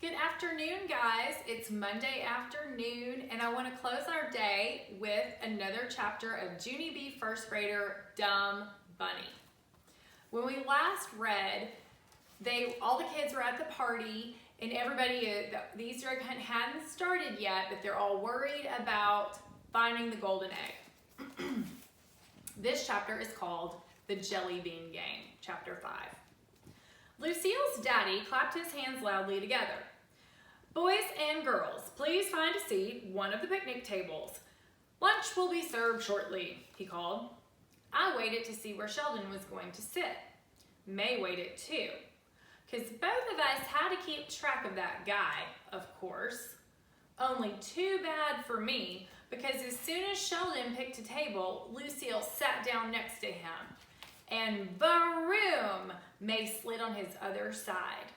Good afternoon, guys. It's Monday afternoon, and I want to close our day with another chapter of Junie B First Grader, Dumb Bunny. When we last read, all the kids were at the party, and everybody, the Easter egg hunt hadn't started yet, but they're all worried about finding the golden egg. This chapter is called The Jelly Bean Game, Chapter 5. Lucille's daddy clapped his hands loudly together. Boys and girls, please find a seat, one of the picnic tables. Lunch will be served shortly, he called. I waited to see where Sheldon was going to sit. May waited too, because both of us had to keep track of that guy, of course. Only too bad for me, because as soon as Sheldon picked a table, Lucille sat down next to him. And boom, May slid on his other side.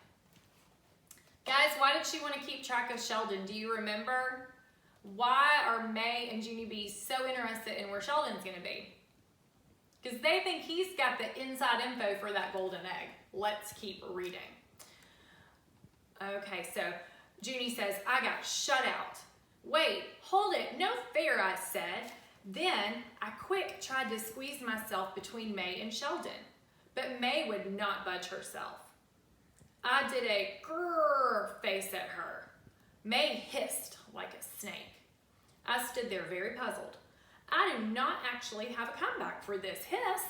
Guys, why did she want to keep track of Sheldon? Do you remember? Why are May and Junie B so interested in where Sheldon's going to be? Because they think he's got the inside info for that golden egg. Let's keep reading. Okay, so Junie says, I got shut out. Wait, hold it, no fair, I said. Then I quick tried to squeeze myself between May and Sheldon, but May would not budge herself. I did a grrr face at her. May hissed like a snake. I stood there very puzzled. I do not actually have a comeback for this hiss.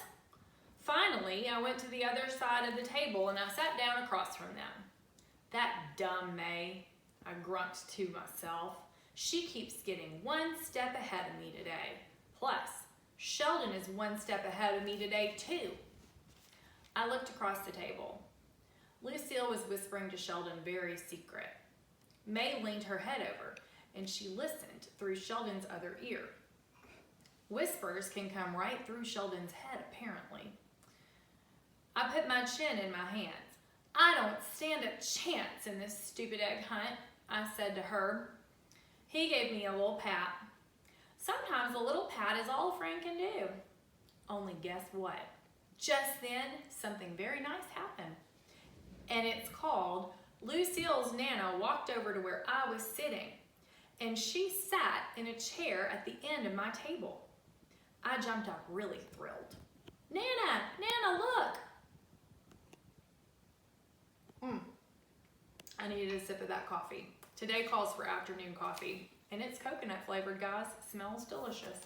Finally, I went to the other side of the table and I sat down across from them. That dumb May, I grumped to myself. She keeps getting one step ahead of me today. Plus, Sheldon is one step ahead of me today too. I looked across the table. Lucille was whispering to Sheldon very secret. May leaned her head over and she listened through Sheldon's other ear. Whispers can come right through Sheldon's head, apparently. I put my chin in my hands. I don't stand a chance in this stupid egg hunt, I said to Herb. He gave me a little pat. Sometimes a little pat is all a friend can do. Only guess what? Just then, something very nice happened. And it's called Lucille's Nana walked over to where I was sitting, and she sat in a chair at the end of my table. I jumped up really thrilled. Nana, Nana, look. I needed a sip of that coffee. Today calls for afternoon coffee, and it's coconut flavored, guys. It smells delicious.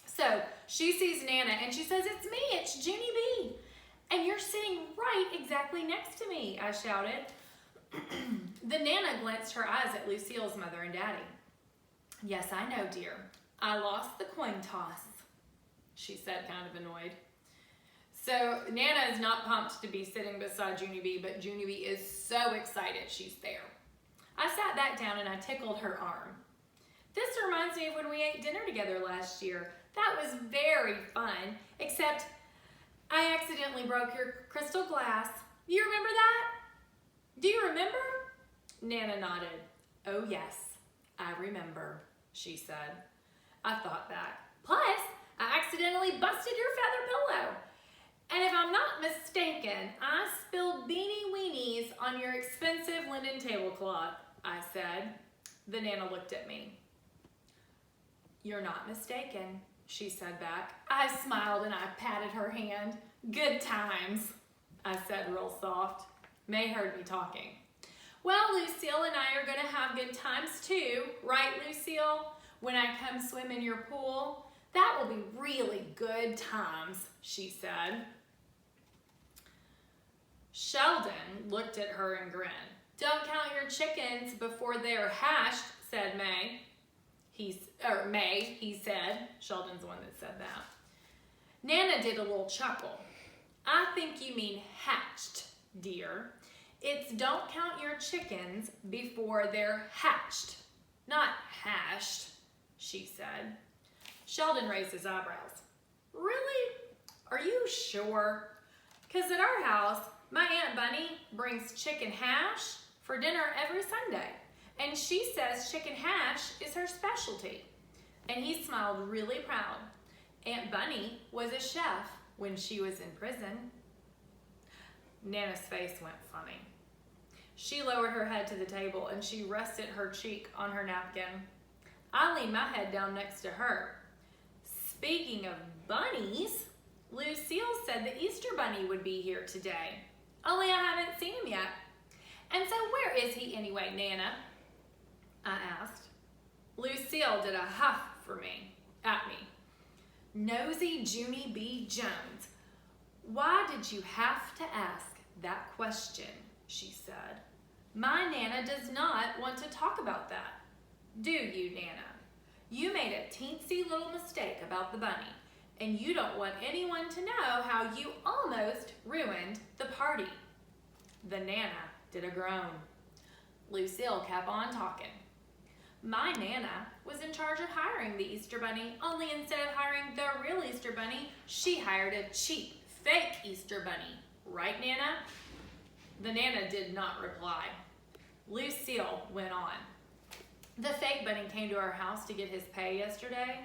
So she sees Nana and she says, it's me, it's Junie B. And you're sitting right exactly next to me, I shouted. The Nana glanced her eyes at Lucille's mother and daddy. Yes, I know, dear. I lost the coin toss, she said, kind of annoyed. So Nana is not pumped to be sitting beside Junie B, but Junie B is so excited she's there. I sat back down and I tickled her arm. This reminds me of when we ate dinner together last year. That was very fun, except I accidentally broke your crystal glass. You remember that? Do you remember? Nana nodded. Oh yes, I remember, she said. I thought back. Plus, I accidentally busted your feather pillow. And if I'm not mistaken, I spilled beanie weenies on your expensive linen tablecloth, I said. The Nana looked at me. You're not mistaken, she said back. I smiled and I patted her hand. Good times, I said real soft. May heard me talking. Well, Lucille and I are gonna have good times too, right, Lucille? When I come swim in your pool, that will be really good times, she said. Sheldon looked at her and grinned. Don't count your chickens before they're hatched, said May. He said. Sheldon's the one that said that. Nana did a little chuckle. I think you mean hatched, dear. It's don't count your chickens before they're hatched, not hashed, she said. Sheldon raised his eyebrows. Really? Are you sure? Because at our house, my Aunt Bunny brings chicken hash for dinner every Sunday. And she says chicken hash is her specialty. And he smiled really proud. Aunt Bunny was a chef when she was in prison. Nana's face went funny. She lowered her head to the table and she rested her cheek on her napkin. I leaned my head down next to her. Speaking of bunnies, Lucille said the Easter Bunny would be here today. Only I haven't seen him yet. And so where is he anyway, Nana? I asked. Lucille did a huff at me. Nosy Junie B Jones. Why did you have to ask that question? She said. My Nana does not want to talk about that. Do you, Nana? You made a teensy little mistake about the bunny, and you don't want anyone to know how you almost ruined the party. The Nana did a groan. Lucille kept on talking. My Nana was in charge of hiring the Easter Bunny, only instead of hiring the real Easter Bunny, she hired a cheap, fake Easter Bunny. Right, Nana? The Nana did not reply. Lucille went on. The fake bunny came to our house to get his pay yesterday,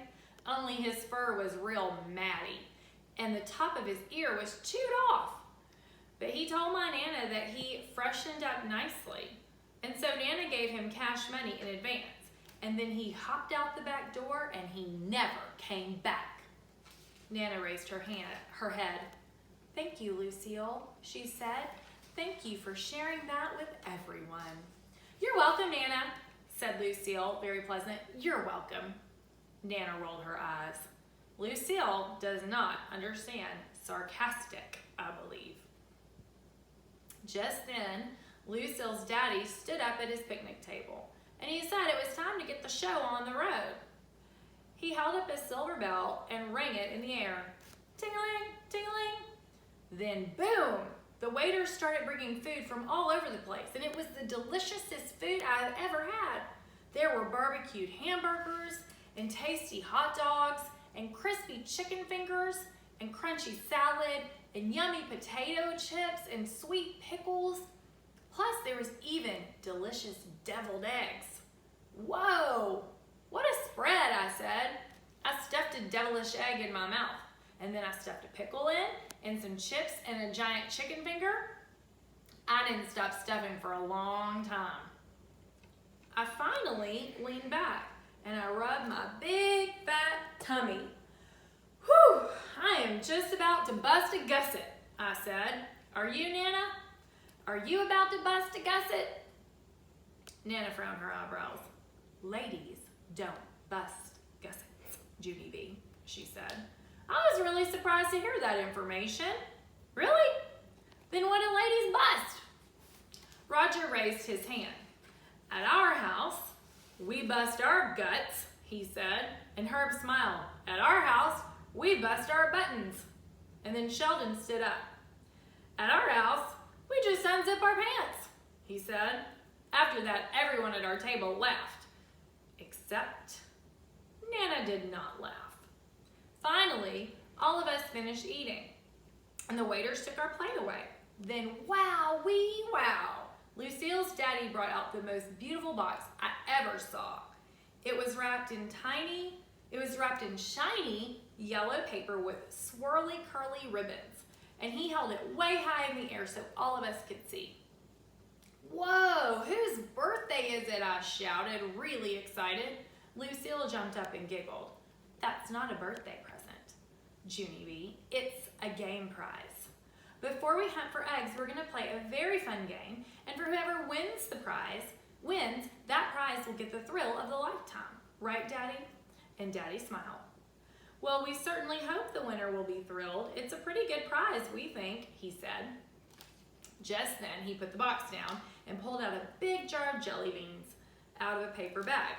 only his fur was real matty, and the top of his ear was chewed off. But he told my Nana that he freshened up nicely, and so Nana gave him cash money in advance, and then he hopped out the back door and he never came back. Nana raised her head. Thank you, Lucille, she said. Thank you for sharing that with everyone. You're welcome, Nana, said Lucille, very pleasant. You're welcome. Nana rolled her eyes. Lucille does not understand sarcastic, I believe. Just then, Lucille's daddy stood up at his picnic table, and he said it was time to get the show on the road. He held up his silver bell and rang it in the air. Ting-a-ling, ting-a-ling. Then boom! The waiters started bringing food from all over the place, and it was the deliciousest food I've ever had. There were barbecued hamburgers, and tasty hot dogs, and crispy chicken fingers, and crunchy salad, and yummy potato chips, and sweet pickles. Plus, there was even delicious deviled eggs. Whoa! What a spread, I said. I stuffed a devilish egg in my mouth, and then I stuffed a pickle in, and some chips, and a giant chicken finger. I didn't stop stuffing for a long time. I finally leaned back, and I rubbed my big, fat tummy. Whew, I am just about to bust a gusset, I said. Are you, Nana? Are you about to bust a gusset? Nana frowned her eyebrows. Ladies don't bust gussets, Junie B, she said. I was really surprised to hear that information. Really? Then what do ladies bust? Roger raised his hand. At our house, we bust our guts, he said, and Herb smiled. At our house, we bust our buttons. And then Sheldon stood up. At our house, we just unzip our pants, he said. After that, everyone at our table laughed, except Nana did not laugh. Finally, all of us finished eating, and the waiters took our plate away. Then, wow, Lucille's daddy brought out the most beautiful box I ever saw. It was wrapped in shiny yellow paper with swirly curly ribbons, and he held it way high in the air so all of us could see. Whoa, whose birthday is it? I shouted, really excited. Lucille jumped up and giggled. That's not a birthday present, Junie B. It's a game prize. Before we hunt for eggs, we're going to play a very fun game, and for whoever wins, that prize will get the thrill of the lifetime. Right, Daddy? And Daddy smiled. Well, we certainly hope the winner will be thrilled. It's a pretty good prize, we think, he said. Just then, he put the box down and pulled out a big jar of jelly beans out of a paper bag.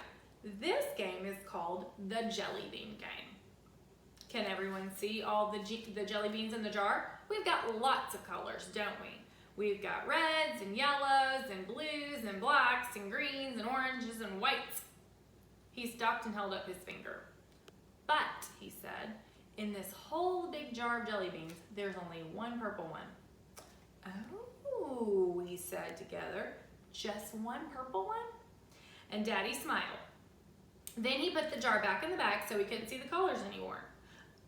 This game is called the Jelly Bean Game. Can everyone see all the jelly beans in the jar? We've got lots of colors, don't we? We've got reds and yellows and blues and blacks and greens and oranges and whites. He stopped and held up his finger. But, he said, in this whole big jar of jelly beans, there's only one purple one. Oh, we said together, just one purple one? And Daddy smiled. Then he put the jar back in the bag so we couldn't see the colors anymore.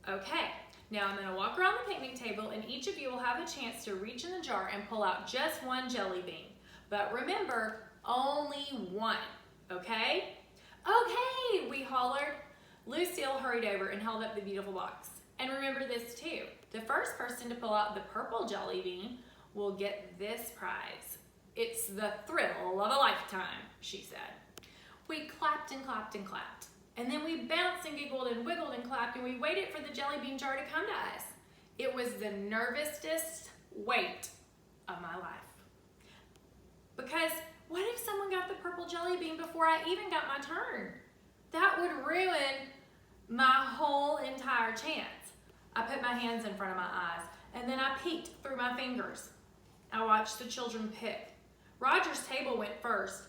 Okay, now I'm going to walk around the picnic table and each of you will have a chance to reach in the jar and pull out just one jelly bean. But remember, only one, okay? Okay, we hollered. Lucille hurried over and held up the beautiful box. And remember this too, the first person to pull out the purple jelly bean will get this prize. It's the thrill of a lifetime, she said. We clapped and clapped and clapped. And then we bounced and giggled and wiggled and clapped, and we waited for the jelly bean jar to come to us. It was the nervousest wait of my life. Because what if someone got the purple jelly bean before I even got my turn? That would ruin my whole entire chance. I put my hands in front of my eyes, and then I peeked through my fingers. I watched the children pick. Roger's table went first.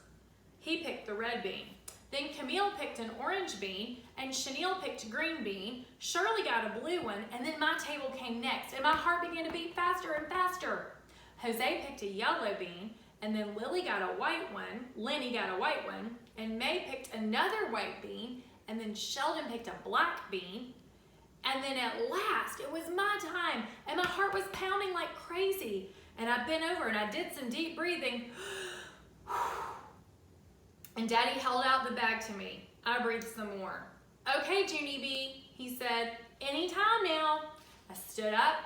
He picked the red bean. Then Camille picked an orange bean, and Chanel picked green bean. Shirley got a blue one, and then my table came next, and my heart began to beat faster and faster. Jose picked a yellow bean, and then Lily got a white one, Lenny got a white one, and May picked another white bean, and then Sheldon picked a black bean. And then at last, it was my time, and my heart was pounding like crazy. And I bent over and I did some deep breathing. And Daddy held out the bag to me. I breathed some more. Okay, Junie B, he said, anytime now. I stood up,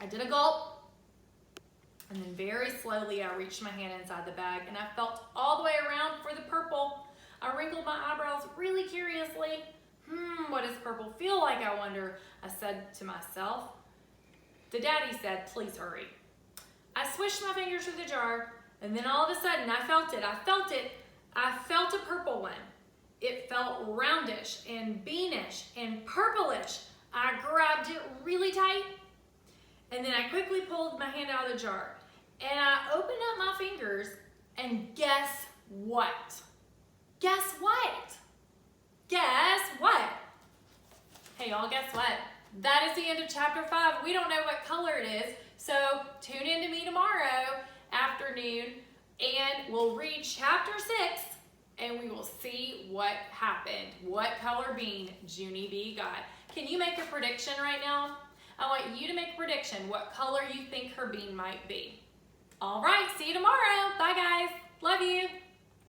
I did a gulp, and then very slowly I reached my hand inside the bag and I felt all the way around for the purple. I wrinkled my eyebrows really curiously. What does purple feel like, I wonder? I said to myself. The daddy said, please hurry. I swished my fingers through the jar, and then all of a sudden I felt it. I felt a purple one. It felt roundish and beanish and purplish. I grabbed it really tight, and then I quickly pulled my hand out of the jar. And I opened up my fingers, and guess what? Guess what? Guess what? Hey y'all, guess what? That is the end of chapter 5. We don't know what color it is, so tune in to me tomorrow afternoon and we'll read chapter 6 and we will see what happened. What color bean Junie B got. Can you make a prediction right now? I want you to make a prediction what color you think her bean might be. All right, see you tomorrow. Bye guys. Love you.